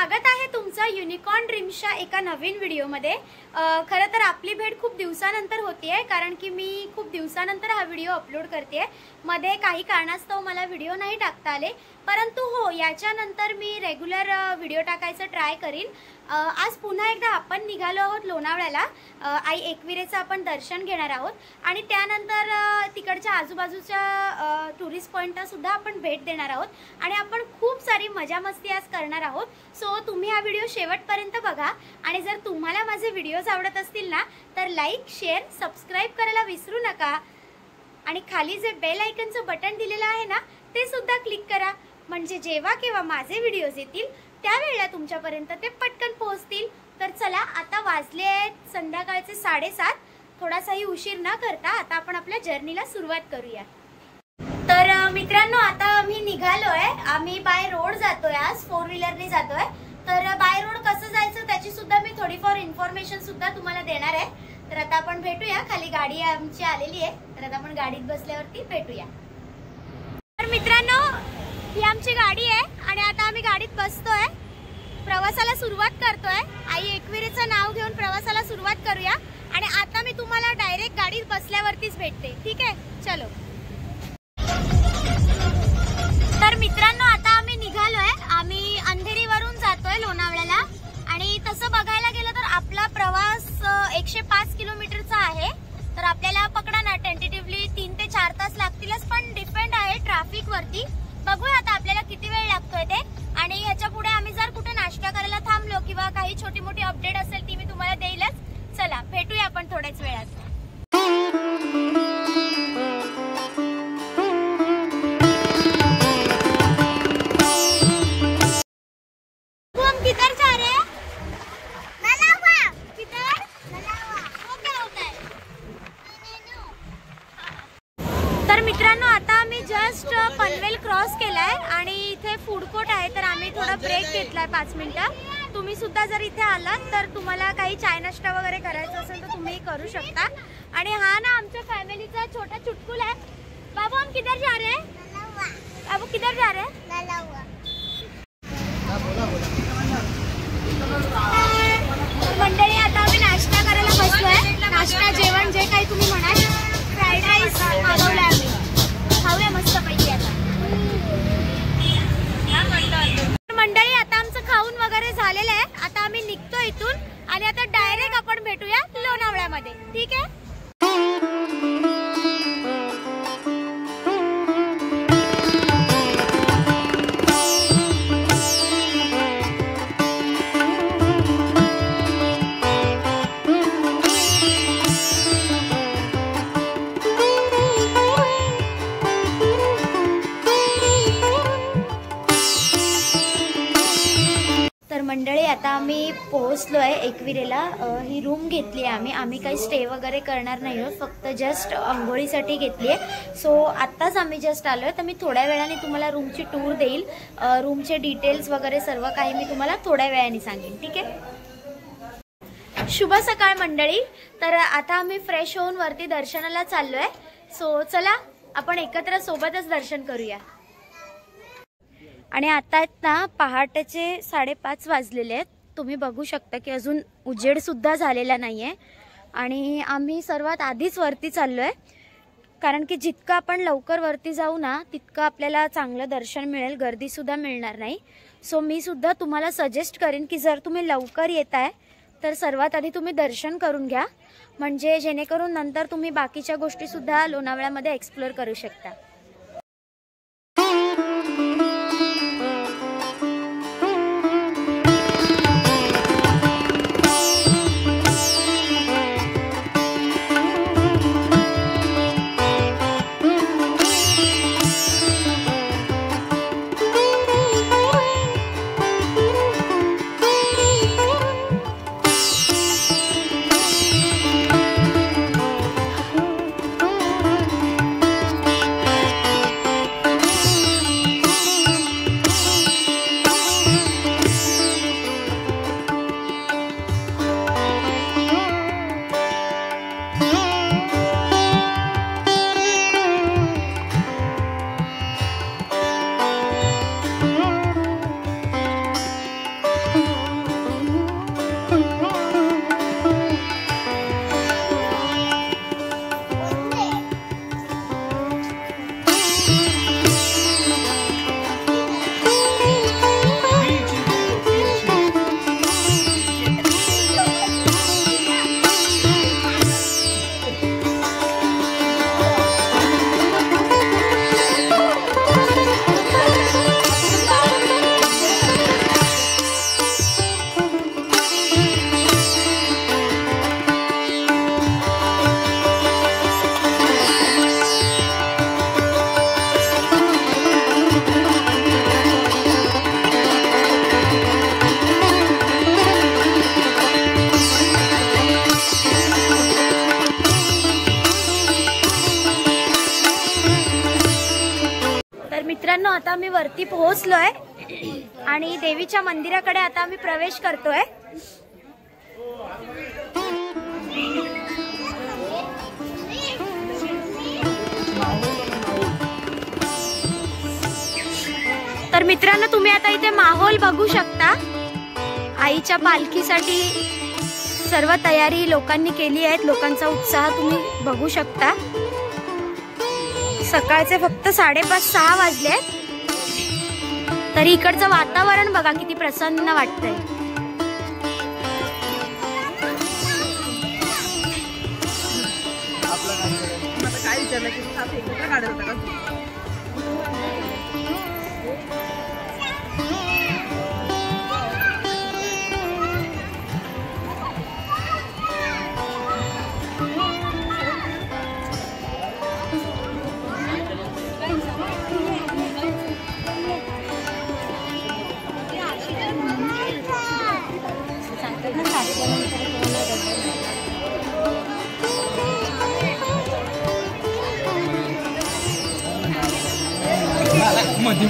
स्वागत आहे तुमचं युनिकॉर्न ड्रीम्सच्या एका नवीन व्हिडिओमध्ये। खरं तर आपली भेट खूप दिवसानंतर होतीये, कारण की मी खूप दिवसानंतर हा व्हिडिओ अपलोड करतेय। मध्ये काही कारणास्तव मला व्हिडिओ नाही टाकता आले, परंतु हो याच्यानंतर मी रेग्युलर व्हिडिओ टाकायचं ट्राय करीन। आज पुन्हा एकदा आपण निघालो आहोत लोणावळ्याला। आई एकविरेचं आपण दर्शन घेणार आहोत आणि त्यानंतर तिकडच्या आजूबाजूच्या टुरिस्ट पॉइंटला सुद्धा आपण भेट देणार आहोत आणि आपण खूप सारी मजा मस्ती आज करणार आहोत। सो तुम्ही हा व्हिडिओ शेवटपर्यंत बघा आणि जर तुम्हाला माझे व्हिडिओज आवडत असतील ना तर लाईक, शेअर, सबस्क्राइब करायला विसरू नका आणि खाली जे बेल आयकनचं बटन दिलेलं आहे ना ते सुद्धा क्लिक करा, म्हणजे जेव्हा केव्हा माझे व्हिडिओज येतील त्यावेळेला तुमच्यापर्यंत ते पटकन पोहोचतील। तर चला आता वाजले आहेत संध्याकाळचे 7:30। थोडासाही उशीर न करता आता आपण आपल्या जर्नीला सुरुवात करूया। तर मित्रांनो आता आम्ही निघालोय, आम्ही बाय रोड जातोय, आज 4 व्हीलरने जातोय। तर बाय रोड कसं जायचं त्याची सुद्धा मी थोडीफार इन्फॉर्मेशन सुद्धा तुम्हाला देणार आहे। तर आता आपण भेटूया, खाली गाडी आमची आलेली आहे, तर आता आपण गाडीत बसल्यावरती भेटूया। तर मित्रांनो ही आमची गाडी आहे आणि आता आम्ही गाडीत बसतोय, प्रवासाला सुरुवात करतोय। आई एकविरेचं नाव घेऊन प्रवासाला सुरुवात करूया आणि आता मी तुम्हाला डायरेक्ट गाडीत बसल्यावरतीच भेटते, ठीक आहे? चलो। तर मित्रांनो आता आम्ही निघालोय, आम्ही अंधेरीवरून जातोय लोणावळ्याला आणि तसं बघायला गेलं तर आपला प्रवास 105 किलोमीटरचा आहे। तर आपल्याला पकडा ना टेंटेटिव्हली 3 ते 4 तास लागतीलच, पण डिपेंड आहे ट्रॅफिक वरती। बघूया आता आपल्याला किती वेळ लागतोय ते, आणि ह्याच्या पुढे आम्ही जर कुठे नाश्ता करायला थांबलो किंवा काही छोटी मोठी अपडेट असेल ती मी तुम्हाला देईलच। चला भेटूया आपण थोड्याच वेळात। तर मित्रांनो आता आम्ही जस्ट पनवेल क्रॉस केलाय आणि इथे फूड कोर्ट आहे, तर आम्ही थोडा ब्रेक घेतलाय 5 मिनिटं। तुम्ही सुद्धा जर इथे आलात तर तुम्हाला काही चाय नाश्ता वगैरे करायचा असेल तर तुम्ही करू शकता। आणि हा ना आमच्या फॅमिलीचा छोटा चुटकुल आहे। बाबू हम किधर जा रहे हैं? बाबू किधर जा रहे हैं? मंडळी आता आम्ही नाश्ता करायला बसलोय। नाश्ता जेवण जे काही तुम्ही म्हणाल, फ्राईड राईस मागवलाय आम्ही, खाऊया मस्त पैकी आता। मंडळी आता आमचं खाऊन वगैरे झालेलं आहे, आता आम्ही निघतो इथून आणि आता डायरेक्ट आपण भेटूया लोणावळ्यामध्ये, ठीक आहे? मंडळी आता आम्ही पोहोचलोय एकविरेला। ही रूम घेतली आहे आम्ही काही स्टे वगैरे करणार नाही आहोत, फक्त जस्ट अंघोळीसाठी घेतली आहे। सो आत्ताच आम्ही जस्ट आलोय, तर मी थोड्या वेळाने तुम्हाला रूमची टूर देईल, रूमचे डिटेल्स वगैरे सर्व काही मी तुम्हाला थोड्या वेळाने सांगेन, ठीक आहे? शुभ सकाळ मंडळी। तर आता आम्ही फ्रेश होऊन वरती दर्शनाला चाललोय। सो चला आपण एकत्र सोबतच दर्शन करूया। आणि आता ना पहाटेचे 5:30 वाजलेले आहेत, तुम्ही बघू शकता की अजून उजेड सुद्धा झालेला नाहीये आणि आम्ही सर्वात आधीच वरती चाललोय, कारण की जितकं आपण लवकर वरती जाऊ ना तितकं आपल्याला चांगलं दर्शन मिळेल, गर्दी सुद्धा मिळणार नाही। सो मी सुद्धा तुम्हाला सजेस्ट करेन की जर तुम्ही लवकर येताय तर सर्वात आधी तुम्ही दर्शन करून घ्या, म्हणजे जेणेकरून नंतर तुम्ही बाकीच्या गोष्टी सुद्धा लोणावळ्यामध्ये एक्सप्लोर करू शकता। मित्रांनो, आता आम्ही वरती पोहोचलोय आणि देवीच्या मंदिराकडे आता आम्ही प्रवेश करतोय। तर मित्रांनो, तुम्ही आता इथे माहोल बघू शकता। आईच्या पालखीसाठी सर्व तयारी लोकांनी केली आहे। लोकांचा उत्साह तुम्ही बघू शकता। सकाळचे फक्त 5:30-6 वाजले, तरी इकडचं वातावरण बघा किती प्रसन्न वाटतंय।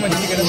मध्ये तिकडे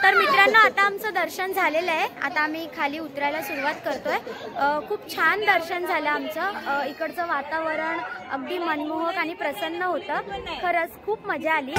तर मित्रांनो, आता आमचं दर्शन झालेलं आहे। आता आम्ही खाली उतरायला सुरुवात करतोय। खूप छान दर्शन झालं आमचं। इकडचं वातावरण अगदी मनमोहक आणि प्रसन्न होतं। खरंच खूप मजा आली।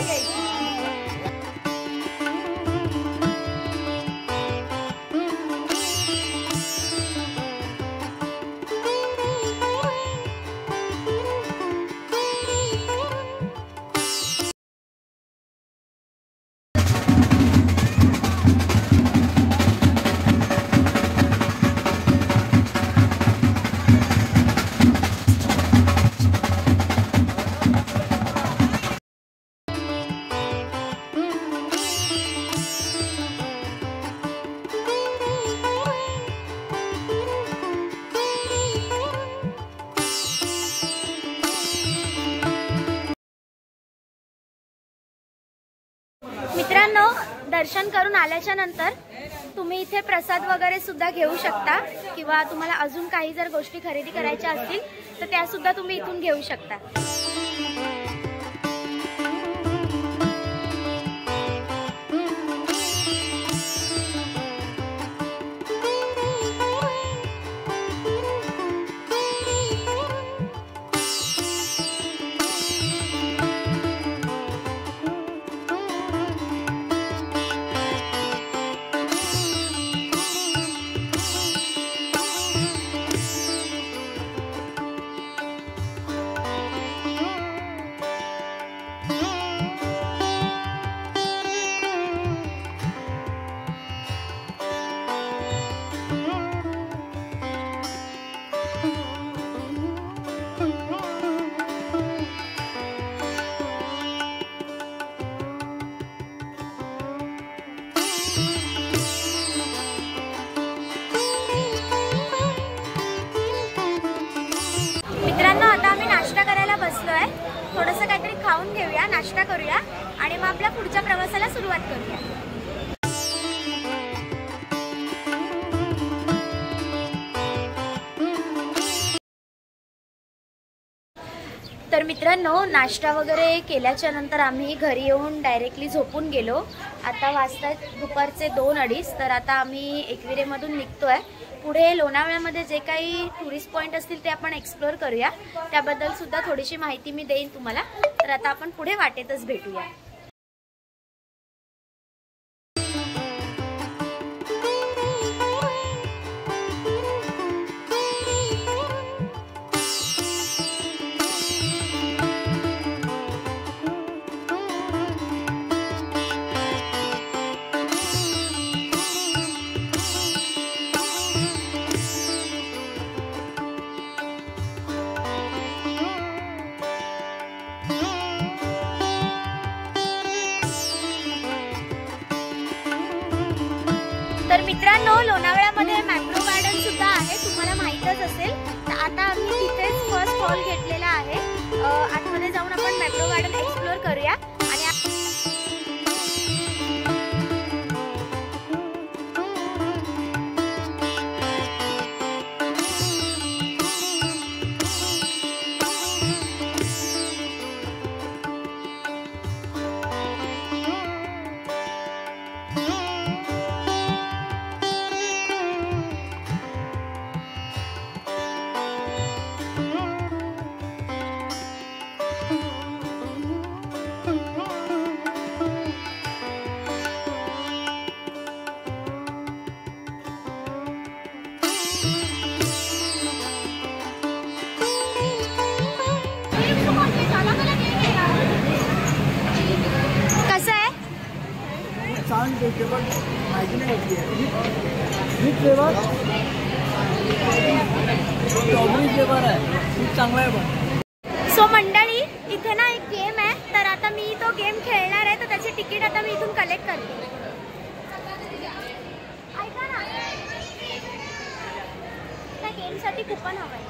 मित्रांनो, दर्शन करून आल्याच्या नंतर तुम्ही इथे प्रसाद वगैरे सुद्धा घेऊ शकता, किंवा तुम्हाला अजून काही जर गोष्टी खरेदी करायच्या असतील तर त्या सुद्धा तुम्ही इथून घेऊ शकता। मित्रांनो, आता आम्ही नाश्ता करायला बसलोय। थोडंसं काहीतरी खाऊन घेऊया, नाश्ता करूया आणि मग आपल्या पुढच्या प्रवासाला सुरुवात करूया। तर मित्रांनो, नाश्ता वगैरे केल्याच्या नंतर आम्ही घरी येऊन डायरेक्टली झोपून गेलो. आता वाजतात दुपारचे 2-2:30. तर आता आम्ही एकविरेमधून निघतोय. पुढे लोणावळ्यामध्ये जे काही टुरिस्ट पॉईंट असतील ते आपण एक्सप्लोर करूया. त्याबद्दल सुद्धा थोडीशी माहिती मी देईन तुम्हाला. तर आता आपण पुढे वाटेतच भेटूया. तर मित्रांनो, लोणावळ्यामध्ये मॅप्रो गार्डन सुद्धा आहे, तुम्हाला माहीतच असेल. तर आता आम्ही तिथेच फर्स्ट हॉल घेतलेला आहे. आतमध्ये जाऊन आपण मॅप्रो गार्डन एक्सप्लोर करूया. आणि कसं आहे? सो मंडळी, इथे ना एक गेम आहे. तर आता मी तो गेम खेळणार आहे. तर त्याची तिकीट आता मी इथून कलेक्ट करते. ऐका ना, त्या गेमसाठी कुपन हवं आहे.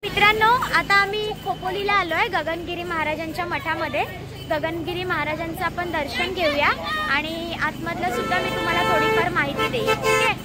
मित्रांनो, आता आम्ही खोपोलीला आलोय, गगनगिरी महाराजांच्या मठामध्ये. गगनगिरी महाराजांचं आपण दर्शन घेऊया आणि आतमधलं सुद्धा मी तुम्हाला थोडीफार माहिती देईन. ठीक आहे?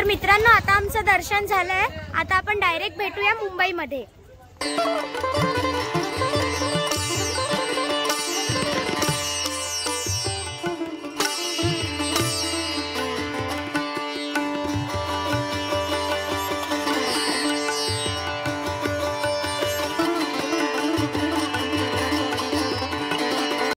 मित्रांनो आता आमचं दर्शन झालंय, आता आपण डायरेक्ट भेटूया मुंबईमध्ये।